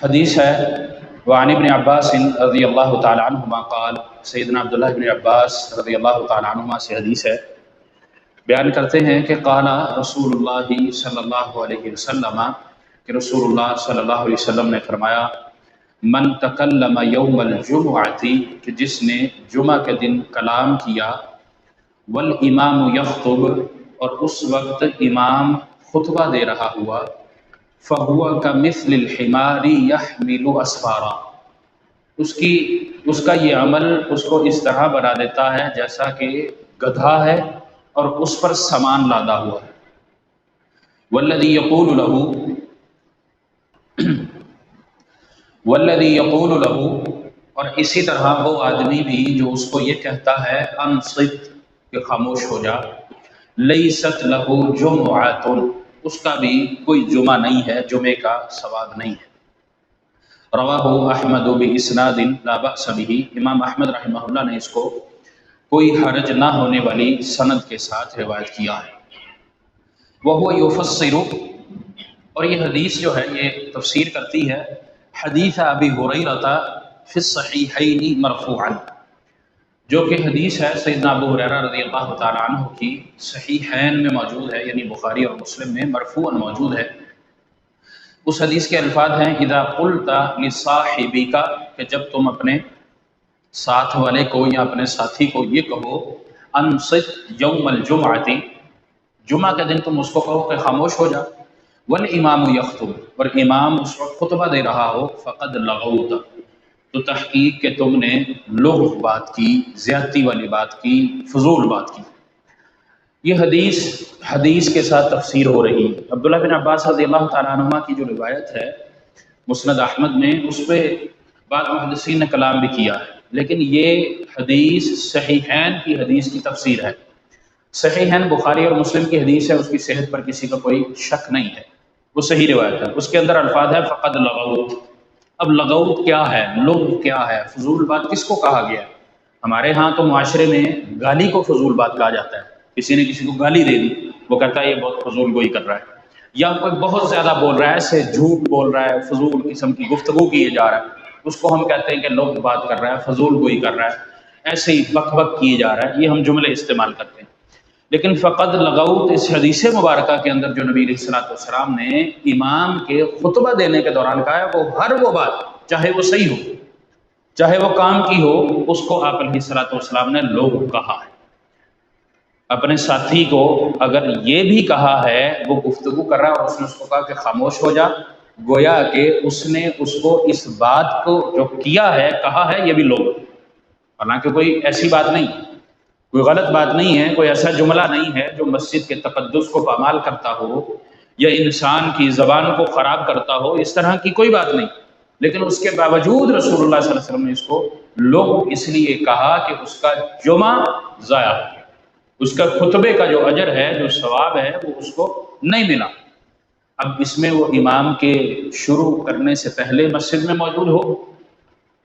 حدیث ہے وعن ابن عباس رضی اللہ تعالی عنہما قال، سیدنا عبداللہ ابن عباس رضی اللہ تعالی عنہما سے حدیث ہے، بیان کرتے ہیں کہ قال رسول اللہ صلی اللہ علیہ وسلم، کہ رسول اللہ صلی اللہ علیہ وسلم نے فرمایا، من تکلم یوم الجمعۃ، کہ جس نے جمعہ کے دن کلام کیا، والامام یخطب، اور اس وقت امام خطبہ دے رہا ہوا، فہو کمثل الحمار یحمل اسفارا، اس کا یہ عمل اس کو اس طرح بنا دیتا ہے جیسا کہ گدھا ہے اور اس پر سامان لادا ہوا ہے۔ والذی یقول له، اور اسی طرح وہ آدمی بھی جو اس کو یہ کہتا ہے انصت، کہ خاموش ہو جا، لیست له جمعۃ، اس کا بھی کوئی جمعہ نہیں ہے، جمعے کا ثواب نہیں ہے۔ رواہ احمد باسناد لا بأس به، امام احمد رحمہ اللہ نے اس کو کوئی حرج نہ ہونے والی سند کے ساتھ روایت کیا ہے۔ وہو یفسر، اور یہ حدیث جو ہے یہ تفسیر کرتی ہے حدیث ابی ہریرہ فی الصحیحین مرفوعا، جو کہ حدیث ہے سیدنا ابو ہریرہ رضی اللہ تعالی عنہ کی صحیحین میں موجود ہے، یعنی بخاری اور مسلم میں مرفوعا موجود ہے۔ اس حدیث کے الفاظ ہیں اذا قلت لصاحبک، کہ جب تم اپنے ساتھ والے کو یا اپنے ساتھی کو یہ کہو انصت یوم الجمعۃ، جمعہ کے دن تم اس کو کہو کہ خاموش ہو جا، والامام یخطب، اور امام اس وقت خطبہ دے رہا ہو، فقد لغوت، تو تحقیق کہ تم نے لغو بات کی، زیادتی والی بات کی، فضول بات کی۔ یہ حدیث کے ساتھ تفسیر ہو رہی ہے۔ عبداللہ بن عباس رضی اللہ تعالیٰ عنہما کی جو روایت ہے مسند احمد میں، اس پہ بعض محدثین نے کلام بھی کیا ہے، لیکن یہ حدیث صحیحین کی حدیث کی تفسیر ہے۔ صحیحین بخاری اور مسلم کی حدیث ہے، اس کی صحت پر کسی کا کوئی شک نہیں ہے، وہ صحیح روایت ہے۔ اس کے اندر الفاظ ہے فقد لغوت۔ اب لغوت کیا ہے، لغو کیا ہے، فضول بات کس کو کہا گیا ہے؟ ہمارے ہاں تو معاشرے میں گالی کو فضول بات کہا جاتا ہے۔ کسی نے کسی کو گالی دے دی، وہ کہتا ہے یہ بہت فضول گوئی کر رہا ہے، یا کوئی بہت زیادہ بول رہا ہے، ایسے جھوٹ بول رہا ہے، فضول قسم کی گفتگو کیے جا رہا ہے، اس کو ہم کہتے ہیں کہ لوگ بات کر رہا ہے، فضول گوئی کر رہا ہے، ایسے ہی بک بک کیے جا رہا ہے، یہ ہم جملے استعمال کرتے ہیں۔ لیکن فقد لغوت اس حدیث مبارکہ کے اندر جو نبی علیہ الصلوۃ والسلام نے امام کے خطبہ دینے کے دوران کہا ہے، وہ ہر وہ بات چاہے وہ صحیح ہو، چاہے وہ کام کی ہو، اس کو آپ علیہ الصلوۃ والسلام نے لوگ کہا ہے۔ اپنے ساتھی کو اگر یہ بھی کہا ہے، وہ گفتگو کر رہا ہے اور اس نے اس کو کہا کہ خاموش ہو جا، گویا کہ اس نے اس کو اس بات کو جو کیا ہے، کہا ہے، یہ بھی لوگ، حالانکہ کوئی ایسی بات نہیں، کوئی غلط بات نہیں ہے، کوئی ایسا جملہ نہیں ہے جو مسجد کے تقدس کو پامال کرتا ہو یا انسان کی زبان کو خراب کرتا ہو، اس طرح کی کوئی بات نہیں، لیکن اس کے باوجود رسول اللہ صلی اللہ علیہ وسلم نے اس کو لوگ اس لیے کہا کہ اس کا جمعہ ضائع ہو، اس کا خطبے کا جو اجر ہے، جو ثواب ہے، وہ اس کو نہیں ملا۔ اب اس میں وہ امام کے شروع کرنے سے پہلے مسجد میں موجود ہو،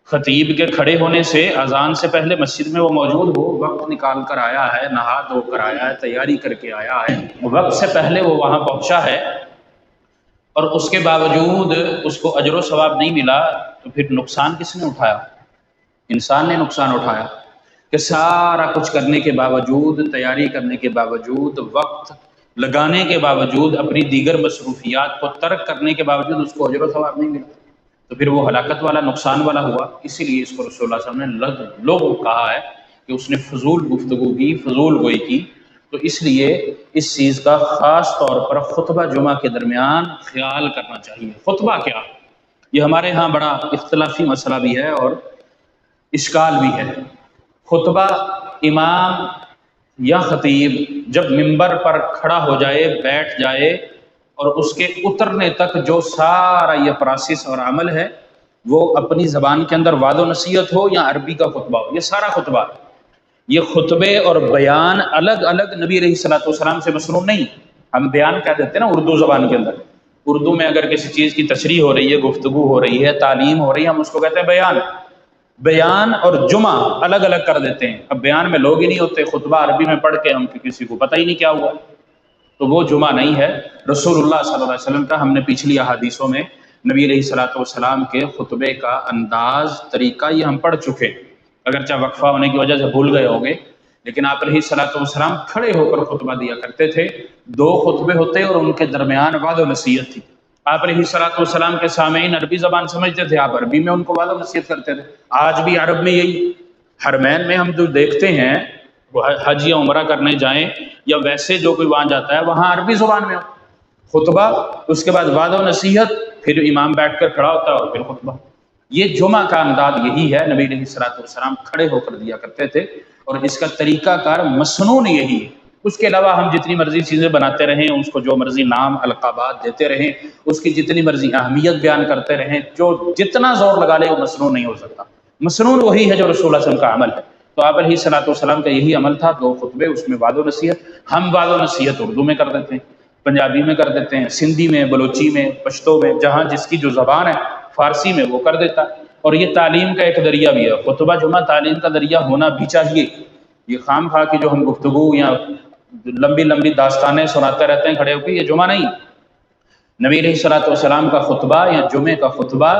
خطیب کے کھڑے ہونے سے اذان سے پہلے مسجد میں وہ موجود ہو، وقت نکال کر آیا ہے، نہا دھو کر آیا ہے، تیاری کر کے آیا ہے، وقت سے پہلے وہ وہاں پہنچا ہے، اور اس کے باوجود اس کو اجر و ثواب نہیں ملا، تو پھر نقصان کس نے اٹھایا؟ انسان نے نقصان اٹھایا، کہ سارا کچھ کرنے کے باوجود، تیاری کرنے کے باوجود، وقت لگانے کے باوجود، اپنی دیگر مصروفیات کو ترک کرنے کے باوجود اس کو اجر و ثواب نہیں ملا، تو پھر وہ ہلاکت والا، نقصان والا ہوا۔ اسی لیے اس کو رسول اللہ صلی اللہ علیہ وسلم نے لوگ کہا ہے کہ اس نے فضول گفتگو کی، فضول گوئی کی، تو اس لیے اس چیز کا خاص طور پر خطبہ جمعہ کے درمیان خیال کرنا چاہیے۔ خطبہ کیا؟ یہ ہمارے ہاں بڑا اختلافی مسئلہ بھی ہے اور اشکال بھی ہے۔ خطبہ امام یا خطیب جب ممبر پر کھڑا ہو جائے، بیٹھ جائے، اور اس کے اترنے تک جو سارا یہ پروسیس اور عمل ہے، وہ اپنی زبان کے اندر وعظ و نصیحت ہو یا عربی کا خطبہ ہو، یہ سارا خطبہ، یہ خطبے اور بیان الگ الگ نبی علیہ الصلوۃ والسلام سے مصنون نہیں۔ ہم بیان کہہ دیتے ہیں نا اردو زبان کے اندر، اردو میں اگر کسی چیز کی تشریح ہو رہی ہے، گفتگو ہو رہی ہے، تعلیم ہو رہی ہے، ہم اس کو کہتے ہیں بیان۔ بیان اور جمعہ الگ الگ کر دیتے ہیں۔ اب بیان میں لوگ ہی نہیں ہوتے، خطبہ عربی میں پڑھ کے ہم کسی کو پتہ ہی نہیں کیا ہوا، تو وہ جمعہ نہیں ہے۔ رسول اللہ صلی اللہ علیہ وسلم کا ہم نے پچھلی احادیثوں میں نبی علیہ الصلوۃ والسلام کے خطبے کا انداز، طریقہ یہ ہم پڑھ چکے، اگرچہ وقفہ ہونے کی وجہ سے بھول گئے ہوں گے، لیکن آپ علیہ الصلوۃ والسلام کھڑے ہو کر خطبہ دیا کرتے تھے۔ 2 خطبے ہوتے اور ان کے درمیان وعظ و نصیحت تھی۔ آپ علیہ الصلوۃ والسلام کے سامعین عربی زبان سمجھتے تھے، آپ عربی میں ان کو وعظ و نصیحت کرتے تھے۔ آج بھی عرب میں یہی، حرمین میں ہم جو دیکھتے ہیں، حج یا عمرہ کرنے جائیں یا ویسے جو کوئی وہاں جاتا ہے، وہاں عربی زبان میں ہو خطبہ، اس کے بعد وعظ و نصیحت، پھر امام بیٹھ کر کھڑا ہوتا ہے اور پھر خطبہ۔ یہ جمعہ کا انداز یہی ہے، نبی علیہ الصلوۃ والسلام کھڑے ہو کر دیا کرتے تھے، اور اس کا طریقہ کار مسنون یہی ہے۔ اس کے علاوہ ہم جتنی مرضی چیزیں بناتے رہیں، اس کو جو مرضی نام القابات دیتے رہیں، اس کی جتنی مرضی اہمیت بیان کرتے رہیں، جو جتنا زور لگا لے وہ مسنون نہیں ہو سکتا۔ مسنون وہی ہے جو رسول اللہ صلی اللہ علیہ وسلم کا عمل ہے۔ تو آپ علیہ الصلوۃ والسلام کا یہی عمل تھا، 2 خطبے، اس میں وعظ و نصیحت۔ ہم وعظ و نصیحت اردو میں کر دیتے ہیں، پنجابی میں کر دیتے ہیں، سندھی میں، بلوچی میں، پشتو میں، جہاں جس کی جو زبان ہے، فارسی میں وہ کر دیتا ہے۔ اور یہ تعلیم کا ایک ذریعہ بھی ہے، خطبہ جمعہ تعلیم کا ذریعہ ہونا بھی چاہیے۔ یہ خام خواہ کی جو ہم گفتگو یا لمبی لمبی داستانیں سناتے رہتے ہیں کھڑے ہو کے، یہ جمعہ نہیں۔ نبی علیہ الصلوۃ والسلام کا خطبہ یا جمعے کا خطبہ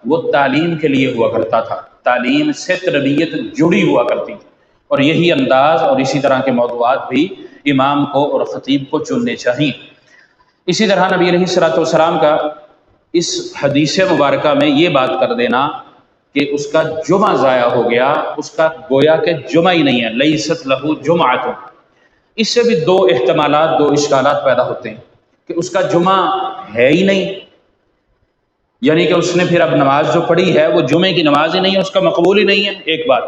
وہ تعلیم کے لیے ہوا کرتا تھا، تعلیم سے تربیت جڑی ہوا کرتی تھی، اور یہی انداز اور اسی طرح کے موضوعات بھی امام کو اور خطیب کو چننے چاہیے۔ اسی طرح نبی علیہ الصلوۃ والسلام کا اس حدیث مبارکہ میں یہ بات کر دینا کہ اس کا جمعہ ضائع ہو گیا، اس کا گویا کہ جمعہ ہی نہیں ہے، لیست لہ جمعۃ، اس سے بھی 2 احتمالات، 2 اشکالات پیدا ہوتے ہیں کہ اس کا جمعہ ہے ہی نہیں، یعنی کہ اس نے پھر اب نماز جو پڑھی ہے وہ جمعے کی نماز ہی نہیں ہے، اس کا مقبول ہی نہیں ہے، ایک بات۔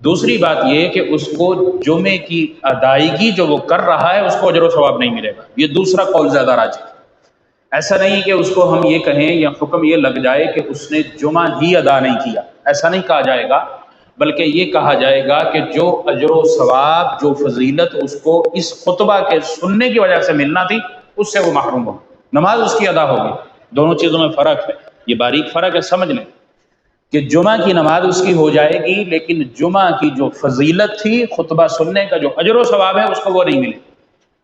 دوسری بات یہ کہ اس کو جمعے کی ادائیگی جو وہ کر رہا ہے اس کو اجر و ثواب نہیں ملے گا، یہ دوسرا قول زیادہ راجح ہے۔ ایسا نہیں کہ اس کو ہم یہ کہیں یا حکم یہ لگ جائے کہ اس نے جمعہ ہی ادا نہیں کیا، ایسا نہیں کہا جائے گا، بلکہ یہ کہا جائے گا کہ جو اجر و ثواب، جو فضیلت اس کو اس خطبہ کے سننے کی وجہ سے ملنا تھی، اس سے وہ محروم ہو، نماز اس کی ادا ہوگی۔ دونوں چیزوں میں فرق ہے، یہ باریک فرق ہے، سمجھ لیں کہ جمعہ کی نماز اس کی ہو جائے گی، لیکن جمعہ کی جو فضیلت تھی، خطبہ سننے کا جو اجر و ثواب ہے، اس کو وہ نہیں ملے۔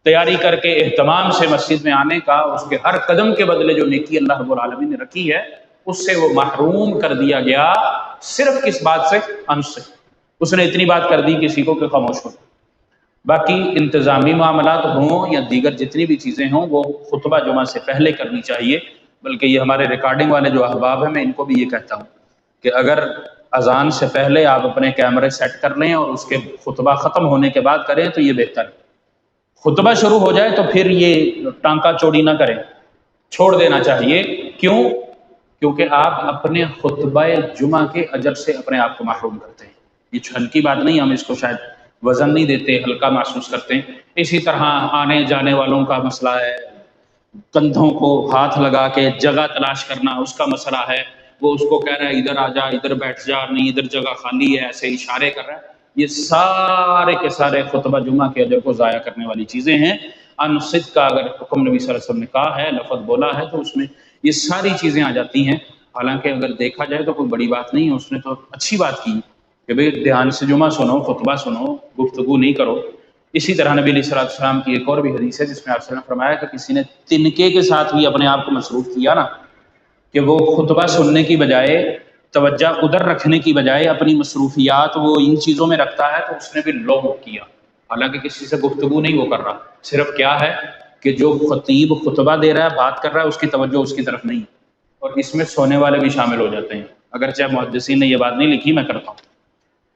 تیاری کر کے اہتمام سے مسجد میں آنے کا، اس کے ہر قدم کے بدلے جو نیکی اللہ رب العالمین نے رکھی ہے، اس سے وہ محروم کر دیا گیا۔ صرف کس بات سے؟ انس سے۔ اس نے اتنی بات کر دی کسی کو کہ خاموش ہو۔ باقی انتظامی معاملات ہوں یا دیگر جتنی بھی چیزیں ہوں، وہ خطبہ جمعہ سے پہلے کرنی چاہیے۔ بلکہ یہ ہمارے ریکارڈنگ والے جو احباب ہیں، میں ان کو بھی یہ کہتا ہوں کہ اگر اذان سے پہلے آپ اپنے کیمرے سیٹ کر لیں اور اس کے خطبہ ختم ہونے کے بعد کریں تو یہ بہتر ہے۔ خطبہ شروع ہو جائے تو پھر یہ ٹانکا چوڑی نہ کریں، چھوڑ دینا چاہیے۔ کیوں؟ کیونکہ آپ اپنے خطبہ جمعہ کے اجر سے اپنے آپ کو محروم کرتے ہیں۔ یہ ہلکی بات نہیں، ہم اس کو شاید وزن نہیں دیتے، ہلکا محسوس کرتے ہیں۔ اسی طرح آنے جانے والوں کا مسئلہ ہے، کندھوں کو ہاتھ لگا کے جگہ تلاش کرنا، اس کا مسئلہ ہے، وہ اس کو کہہ رہا ہے ادھر آ جا، ادھر بیٹھ جا، نہیں ادھر جگہ خالی ہے، ایسے اشارے کر رہا ہے۔ یہ سارے کے سارے خطبہ جمعہ کے اجر کو ضائع کرنے والی چیزیں ہیں۔ انصت کا اگر حکم نبی صلی اللہ علیہ وسلم نے کہا ہے، لفظ بولا ہے، تو اس میں یہ ساری چیزیں آ جاتی ہیں۔ حالانکہ اگر دیکھا جائے تو کوئی بڑی بات نہیں ہے، اس نے تو اچھی بات کی کہ بھئی دھیان سے جمعہ سنو، خطبہ سنو، گفتگو نہیں کرو۔ اسی طرح نبی علیہ السلام کی ایک اور بھی حدیث ہے جس میں آپ نے فرمایا کہ کسی نے تنکے کے ساتھ بھی اپنے آپ کو مصروف کیا نا، کہ وہ خطبہ سننے کی بجائے، توجہ ادھر رکھنے کی بجائے اپنی مصروفیات وہ ان چیزوں میں رکھتا ہے، تو اس نے بھی لغو کیا۔ حالانکہ کسی سے گفتگو نہیں وہ کر رہا، صرف کیا ہے کہ جو خطیب خطبہ دے رہا ہے، بات کر رہا ہے، اس کی توجہ اس کی طرف نہیں، اور اس میں سونے والے بھی شامل ہو جاتے ہیں۔ اگرچہ محدثین نے یہ بات نہیں لکھی، میں کرتا ہوں۔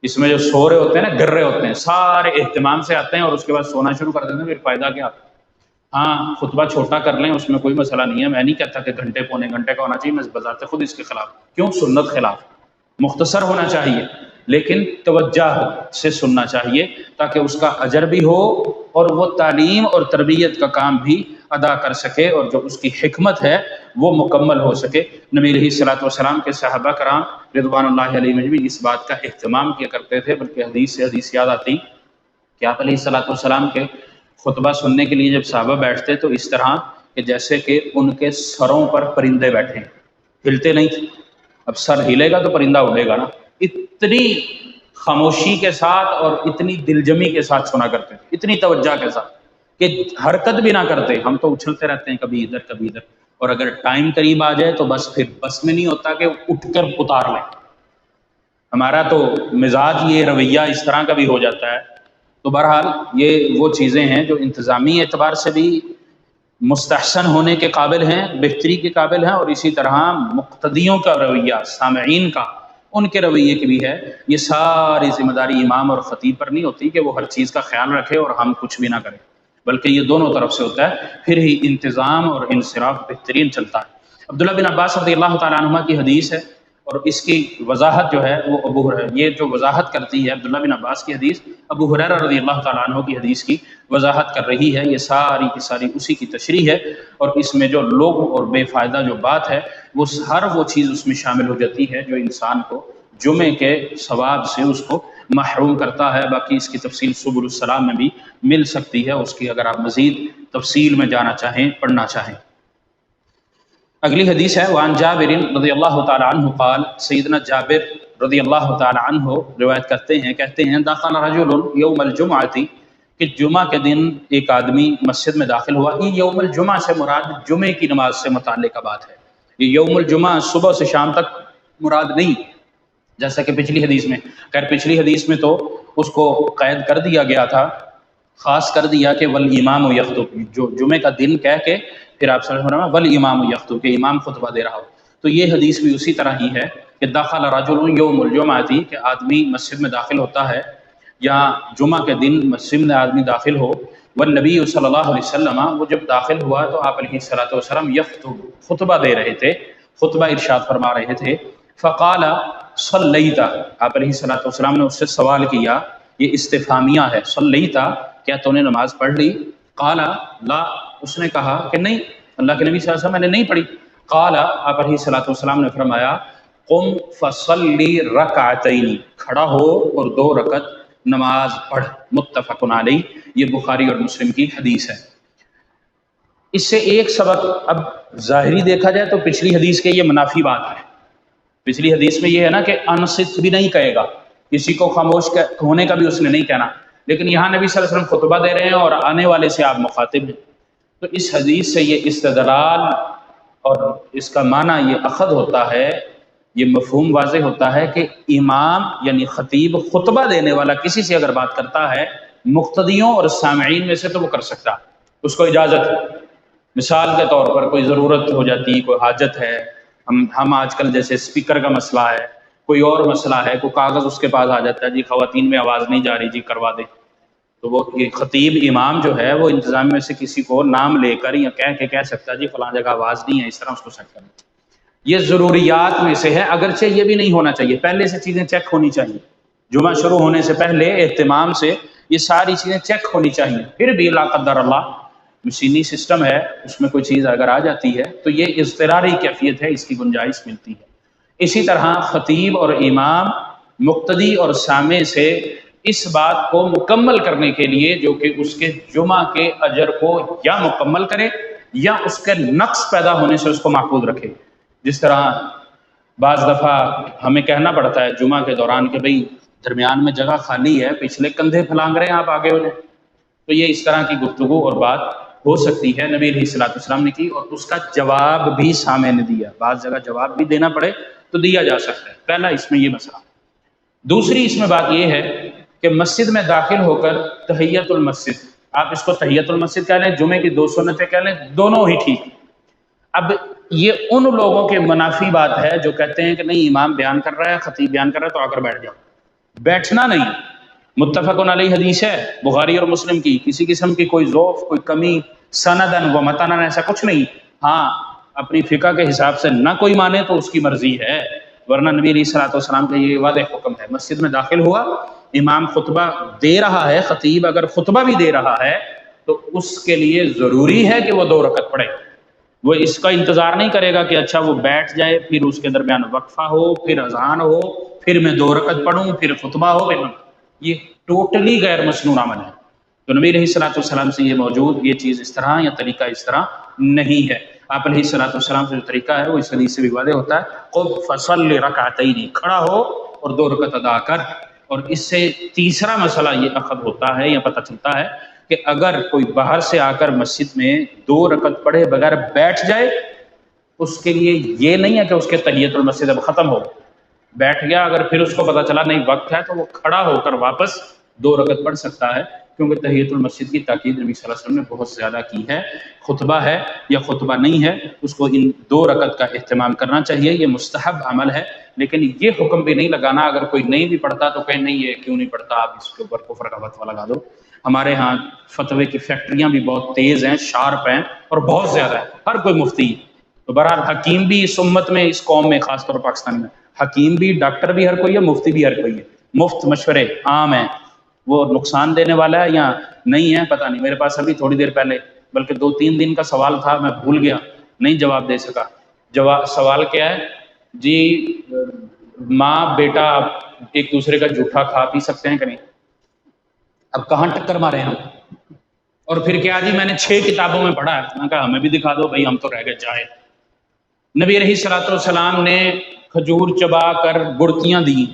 اس میں جو سو رہے ہوتے ہیں نا، گر رہے ہوتے ہیں، سارے اہتمام سے آتے ہیں اور اس کے بعد سونا شروع کر دیتے ہیں، پھر فائدہ کیا؟ ہاں خطبہ چھوٹا کر لیں، اس میں کوئی مسئلہ نہیں ہے، میں نہیں کہتا کہ گھنٹے پونے گھنٹے کا ہونا چاہیے، میں بذات خود اس کے خلاف۔ کیوں؟ سنت خلاف، مختصر ہونا چاہیے، لیکن توجہ سے سننا چاہیے تاکہ اس کا اجر بھی ہو اور وہ تعلیم اور تربیت کا کام بھی ادا کر سکے، اور جو اس کی حکمت ہے وہ مکمل ہو سکے۔ نبی علیہ الصلوۃ والسلام کے صحابہ کرام رضوان اللہ علیہم بھی اس بات کا اہتمام کیا کرتے تھے، بلکہ حدیث سے حدیث یاد آتی کہ آپ علیہ الصلوۃ والسلام کے خطبہ سننے کے لیے جب صحابہ بیٹھتے تو اس طرح کہ جیسے کہ ان کے سروں پر پرندے بیٹھے، ہلتے نہیں تھے۔ اب سر ہلے گا تو پرندہ اڑے گا نا، اتنی خاموشی کے ساتھ اور اتنی دلجمی کے ساتھ سنا کرتے تھے، اتنی توجہ کے ساتھ کہ حرکت بھی نہ کرتے۔ ہم تو اچھلتے رہتے ہیں، کبھی ادھر کبھی ادھر، اور اگر ٹائم قریب آ جائے تو بس پھر بس میں نہیں ہوتا کہ اٹھ کر اتار لیں. ہمارا تو مزاج یہ رویہ اس طرح کا بھی ہو جاتا ہے. تو بہرحال یہ وہ چیزیں ہیں جو انتظامی اعتبار سے بھی مستحسن ہونے کے قابل ہیں، بہتری کے قابل ہیں، اور اسی طرح مقتدیوں کا رویہ، سامعین کا، ان کے رویے کی بھی ہے. یہ ساری ذمہ داری امام اور خطیب پر نہیں ہوتی کہ وہ ہر چیز کا خیال رکھے اور ہم کچھ بھی نہ کریں، بلکہ یہ دونوں طرف سے ہوتا ہے، پھر ہی انتظام اور انصراف بہترین چلتا ہے. عبداللہ بن عباس رضی اللہ تعالیٰ عنہما کی حدیث ہے، اور اس کی وضاحت جو ہے وہ ابو ہریرہ، یہ جو وضاحت کرتی ہے عبداللہ بن عباس کی حدیث، ابو ہریرہ رضی اللہ تعالیٰ عنہ کی حدیث کی وضاحت کر رہی ہے. یہ ساری کی ساری اسی کی تشریح ہے، اور اس میں جو لوگ اور بے فائدہ جو بات ہے وہ ہر وہ چیز اس میں شامل ہو جاتی ہے جو انسان کو جمعے کے ثواب سے اس کو محروم کرتا ہے. باقی اس کی تفصیل سبل السلام میں بھی مل سکتی ہے، اس کی اگر آپ مزید تفصیل میں جانا چاہیں، پڑھنا چاہیں. اگلی حدیث ہے وعن جابر رضی اللہ تعالیٰ عنہ قال، سیدنا جابر رضی اللہ تعالیٰ عنہ روایت کرتے ہیں، کہتے ہیں دخل رجل یوم الجمعۃ، کہ جمعہ کے دن ایک آدمی مسجد میں داخل ہوا. یہ یوم الجمعہ سے مراد جمعے کی نماز سے متعلقہ بات ہے. یہ یوم الجمعہ صبح سے شام تک مراد نہیں، جیسا کہ پچھلی حدیث میں. خیر پچھلی حدیث میں تو اس کو قید کر دیا گیا تھا، خاص کر دیا کہ والامام یخطب، جو جمعے کا دن کہہ کے پھر آپ صلی اللہ علیہ وسلم والامام یخطب، کہ امام خطبہ دے رہا ہو. تو یہ حدیث بھی اسی طرح ہی ہے کہ دخل رجل یوم الجمعہ، کہ آدمی مسجد میں داخل ہوتا ہے یا جمعہ کے دن مسجد میں آدمی داخل ہو. والنبی صلی اللہ علیہ وسلم، وہ جب داخل ہوا تو آپ علیہ الصلوۃ والسلام یخطب، خطبہ دے رہے تھے، خطبہ ارشاد فرما رہے تھے. فقال صلیت، آپ علیہ الصلوۃ والسلام نے اس سے سوال کیا، یہ استفہامیہ ہے، صلیت، کیا تو نے نماز پڑھ لی؟ قال لا، اس نے کہا کہ نہیں، اللہ کے نبی صلی اللہ علیہ وسلم میں نے نہیں پڑھی. قال، آپ علیہ الصلوۃ والسلام نے فرمایا قم فصلی رکعتین، کھڑا ہو اور 2 رکعت نماز پڑھ. متفق علیہ، یہ بخاری اور مسلم کی حدیث ہے. اس سے ایک سبق، اب ظاہری دیکھا جائے تو پچھلی حدیث کے یہ منافی بات ہے. پچھلی حدیث میں یہ ہے نا کہ انصت بھی نہیں کہے گا، کسی کو خاموش ہونے کا بھی اس نے نہیں کہنا، لیکن یہاں نبی صلی اللہ علیہ وسلم خطبہ دے رہے ہیں اور آنے والے سے آپ مخاطب ہیں. تو اس حدیث سے یہ استدلال اور اس کا معنی یہ اخذ ہوتا ہے، یہ مفہوم واضح ہوتا ہے کہ امام یعنی خطیب خطبہ دینے والا کسی سے اگر بات کرتا ہے مقتدیوں اور سامعین میں سے تو وہ کر سکتا، اس کو اجازت ہے. مثال کے طور پر کوئی ضرورت ہو جاتی، کوئی حاجت ہے، ہم آج کل جیسے اسپیکر کا مسئلہ ہے، کوئی اور مسئلہ ہے، کوئی کاغذ اس کے پاس آ جاتا ہے، جی خواتین میں آواز نہیں جا رہی، جی کروا دیں. تو وہ خطیب امام جو ہے وہ انتظام میں سے کسی کو نام لے کر یا کہہ کے کہہ سکتا ہے جی فلاں جگہ آواز نہیں ہے، اس طرح اس کو سیٹ کرنا. یہ ضروریات میں سے ہے، اگرچہ یہ بھی نہیں ہونا چاہیے، پہلے سے چیزیں چیک ہونی چاہیے. جمعہ شروع ہونے سے پہلے اہتمام سے یہ ساری چیزیں چیک ہونی چاہیے. پھر بھی لا قدر اللہ مشینی سسٹم ہے، اس میں کوئی چیز اگر آ جاتی ہے تو یہ اضطراری کیفیت ہے، اس کی گنجائش ملتی ہے. اسی طرح خطیب اور امام مقتدی اور سامع سے اس بات کو مکمل کرنے کے لیے جو کہ اس کے جمعہ کے اجر کو یا مکمل کرے یا اس کے نقص پیدا ہونے سے اس کو محفوظ رکھے. جس طرح بعض دفعہ ہمیں کہنا پڑتا ہے جمعہ کے دوران کہ بھئی درمیان میں جگہ خالی ہے، پچھلے کندھے پھلانگ رہے ہیں، آپ آگے ہو جائیں. تو یہ اس طرح کی گفتگو اور بات ہو سکتی ہے، نبی علیہ الصلوۃ والسلام نے کی، اور اس کا جواب بھی سامع نے دیا. بعض جگہ جواب بھی دینا پڑے تو دیا جا سکتا ہے. پہلا اس میں یہ مسئلہ. دوسری اس میں بات یہ ہے کہ مسجد میں داخل ہو کر تحیت المسجد، آپ اس کو تحیت المسجد کہہ لیں، جمعے کی 2 سنتیں کہہ لیں، دونوں ہی ٹھیک. اب یہ ان لوگوں کے منافی بات ہے جو کہتے ہیں کہ نہیں امام بیان کر رہا ہے، خطیب بیان کر رہا ہے تو آ کر بیٹھ جاؤ. بیٹھنا نہیں. متفق علیہ حدیث ہے بخاری اور مسلم کی، کسی قسم کی کوئی ضعف، کوئی کمی سندن و متنن ایسا کچھ نہیں. ہاں اپنی فقہ کے حساب سے نہ کوئی مانے تو اس کی مرضی ہے، ورنہ نبی علیہ الصلوۃ والسلام کا یہ واضح حکم ہے. مسجد میں داخل ہوا، امام خطبہ دے رہا ہے، خطیب اگر خطبہ بھی دے رہا ہے تو اس کے لیے ضروری ہے کہ وہ 2 رکعت پڑھے. وہ اس کا انتظار نہیں کرے گا کہ اچھا وہ بیٹھ جائے، پھر اس کے درمیان وقفہ ہو، پھر اذان ہو، پھر میں 2 رکعت پڑھوں، پھر خطبہ ہو. یہ ٹوٹلی غیر مسنون عمل ہے. تو نبی علیہ الصلوۃ والسلام سے یہ موجود یہ چیز اس طرح یا طریقہ اس طرح نہیں ہے. آپ علیہ الصلوۃ والسلام سے جو طریقہ ہے وہ اس حدیث سے بھی واضح ہوتا ہے. قم فصلی رکعتین، کھڑا ہو اور 2 رکعت ادا کر. اور اس سے تیسرا مسئلہ یہ اخذ ہوتا ہے یا پتہ چلتا ہے کہ اگر کوئی باہر سے آ کر مسجد میں 2 رکعت پڑھے بغیر بیٹھ جائے اس کے لیے یہ نہیں ہے کہ اس کے تحیت المسجد اب ختم ہو بیٹھ گیا، اگر پھر اس کو پتہ چلا نہیں وقت ہے تو وہ کھڑا ہو کر واپس 2 رکعت پڑھ سکتا ہے، کیونکہ تحیت المسجد کی تاکید نبی صلی اللہ علیہ وسلم نے بہت زیادہ کی ہے۔ خطبہ ہے یا خطبہ نہیں ہے، اس کو ان 2 رکعت کا اہتمام کرنا چاہیے، یہ مستحب عمل ہے، لیکن یہ حکم بھی نہیں لگانا اگر کوئی نہیں بھی پڑھتا تو کہیں نہیں یہ کیوں نہیں پڑھتا، آپ اس کے اوپر کفر کا فتویٰ لگا دو۔ ہمارے ہاں فتوے کی فیکٹریاں بھی بہت تیز ہیں، شارپ ہیں اور بہت زیادہ ہیں، ہر کوئی مفتی۔ تو بہرحال حکیم بھی اس امت میں، اس قوم میں، خاص طور پاکستان میں حکیم بھی، ڈاکٹر بھی ہر کوئی ہے، مفتی بھی ہر کوئی ہے۔ مفت مشورے عام ہیں، وہ نقصان دینے والا ہے یا نہیں ہے پتہ نہیں۔ میرے پاس ابھی تھوڑی دیر پہلے، بلکہ 2-3 دن کا سوال تھا، میں بھول گیا، نہیں جواب دے سکا۔ سوال کیا ہے جی؟ ماں بیٹا ایک دوسرے کا جھوٹا کھا پی سکتے ہیں کہ نہیں؟ اب کہاں ٹکر مارے ہم؟ اور پھر کیا جی میں نے 6 کتابوں میں پڑھا ہے، میں نے کہا ہمیں بھی دکھا دو بھائی، ہم تو رہ گئے جائے۔ نبی علیہ الصلوۃ والسلام نے کھجور چبا کر گڑتیاں دی،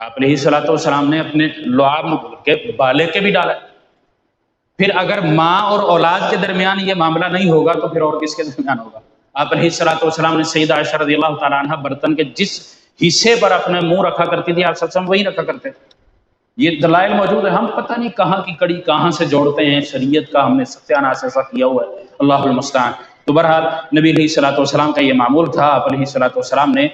آپ علیہ الصلوۃ والسلام نے اپنے لعاب میں کے بالے کے بھی ڈالا۔ پھر اگر ماں اور اولاد کے درمیان یہ معاملہ نہیں ہوگا تو پھر اور کس کے درمیان ہوگا؟ آپ علیہ الصلوۃ والسلام نے سیدہ عائشہ رضی اللہ تعالیٰ عنہ برتن کے جس حصے پر اپنے منہ رکھا کرتی تھی آپ صلی اللہ علیہ وسلم وہی رکھا کرتے تھے۔ یہ دلائل موجود ہے، ہم پتہ نہیں کہاں کی کڑی کہاں سے جوڑتے ہیں، شریعت کا ہم نے ستیہ ناش ایسا کیا ہوا ہے، اللہ المستعان۔ تو بہرحال نبی علیہ الصلوۃ والسلام کا یہ معمول تھا، آپ علیہ الصلوۃ والسلام نے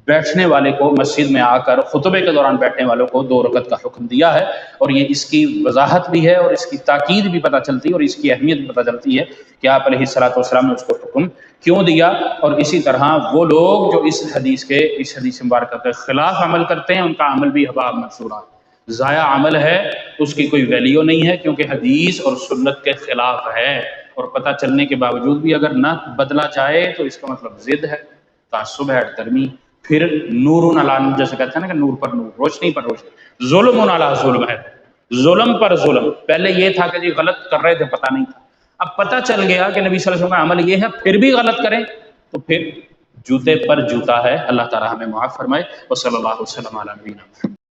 بیٹھنے والے کو مسجد میں آ کر خطبے کے دوران بیٹھنے والوں کو 2 رکعت کا حکم دیا ہے، اور یہ اس کی وضاحت بھی ہے اور اس کی تاکید بھی پتہ چلتی ہے اور اس کی اہمیت بھی پتہ چلتی ہے کہ آپ علیہ الصلوۃ والسلام نے اس کو حکم کیوں دیا۔ اور اسی طرح وہ لوگ جو اس حدیث مبارکہ کے خلاف عمل کرتے ہیں، ان کا عمل بھی ہباء منثورا، ضائع عمل ہے، اس کی کوئی ویلیو نہیں ہے، کیونکہ حدیث اور سنت کے خلاف ہے، اور پتہ چلنے کے باوجود بھی اگر نہ بدلا جائے تو اس کا مطلب ضد ہے، تعصب ہے، درمی، پھر نور علی نور، جیسے کہتے ہیں نا کہ نور پر نور، روشنی پر روشنی، ظلم علی ظلم ہے، ظلم پر ظلم۔ پہلے یہ تھا کہ جی غلط کر رہے تھے پتہ نہیں تھا، اب پتہ چل گیا کہ نبی صلی اللہ علیہ وسلم کا عمل یہ ہے، پھر بھی غلط کریں تو پھر جوتے پر جوتا ہے۔ اللہ تعالی ہمیں معاف فرمائے۔ وصلی اللہ وسلم علی نبینا محمد۔